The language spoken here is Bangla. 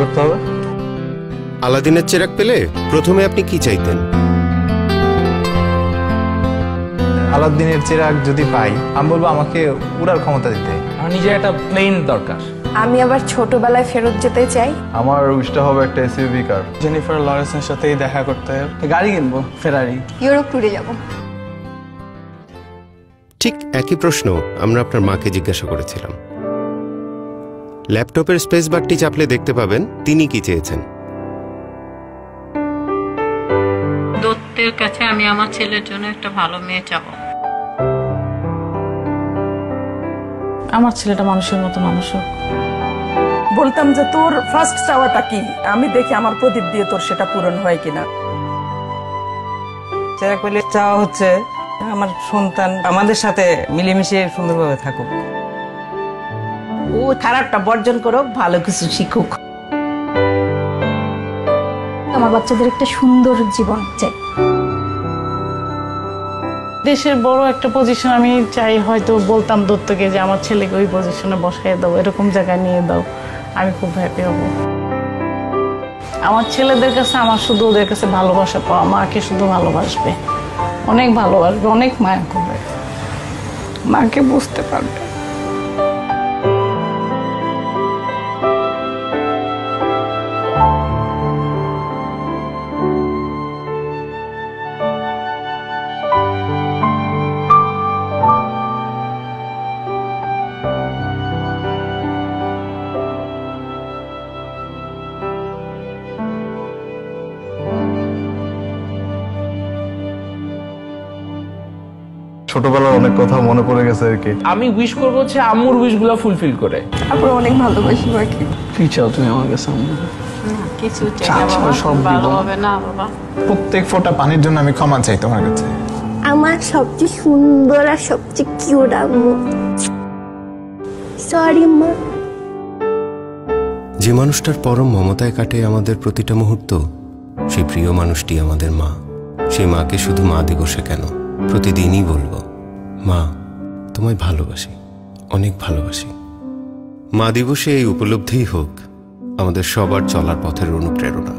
করতে হবে? আলাদিনের চেরাগ পেলে প্রথমে আপনি কি চাইতেন? আলাদিনের চেরাগ যদি পাই, আমি বলবো আমাকে উড়ার ক্ষমতা দিতে। আমার নিজের একটা প্লেন দরকার। আমি আবার ছোটবেলায় ফেরত যেতে চাই। আমার উইশটা হবে একটা এসইউভি কার। জেনিফার লরেন্সের সাথেই দেখা করতে গাড়ি কিনবো, ফেরারি। ইউরোপ ট্যুরে যাব। ঠিক একই প্রশ্ন আমরা আপনার মাকে জিজ্ঞাসা করেছিলাম। ল্যাপটপের স্পেস বারটি চাপলে দেখতে পাবেন তিনি কি চেয়েছেন। দত্তের কাছে আমি আমার ছেলের জন্য একটা ভালো মেয়ে চাবো। আমার ছেলেটা মানুষের মতো মানুষ হোক। বলতাম যে তোর ফার্স্ট চাওয়াটা কি, আমি দেখি আমার প্রদীপ দিয়ে তোর সেটা পূরণ হয় কিনা। চেরাগ পেলে চাওয়া হচ্ছে আমার সন্তান আমাদের সাথে মিলেমিশে সুন্দরভাবে থাকুক। ও খারাপটা বর্জন করুক, ভালো কিছু শিখুক। আমার বাচ্চাদের একটা সুন্দর জীবন চাই। দেশের বড় একটা পজিশন আমি চাই, হয়তো বলতাম দত্তকে যে আমার ছেলেকে ওই পজিশনে বসাই দাও, এরকম জায়গায় নিয়ে দাও, আমি খুব হ্যাপি হব। আমার ছেলেদের কাছে আমার শুধু ওদের কাছে ভালোবাসা পাওয়া, মাকে শুধু ভালোবাসবে, অনেক ভালোবাসবে, অনেক মায়া করবে, মাকে বুঝতে পারবে। ছোটবেলার অনেক কথা মনে পড়ে গেছে আর কি। আমি উইশ করবো হচ্ছে আম্মুর উইশ গুলা ফুলফিল করে। তারপর অনেক ভালোবাসি মাকে। কি চাও তুমি আমার কাছে? কিছু চাই না বাবা, সব ভালো হবে না বাবা। প্রত্যেক ফোঁটা পানির জন্য আমি ক্ষমা চাই তোমার কাছে। আমার সবচেয়ে সুন্দর আর সবচেয়ে কিউট আম্মু। সরি মা। যে মানুষটার পরম মমতায় কাটে আমাদের প্রতিটা মুহূর্ত, সেই প্রিয় মানুষটি আমাদের মা। সেই মাকে শুধু মা দিবসে কেন, প্রতিদিনই বলবো, মা তোমায় ভালোবাসি, অনেক ভালোবাসি। মা দিবসে এই উপলব্ধিই হোক আমাদের সবার চলার পথের অনুপ্রেরণা।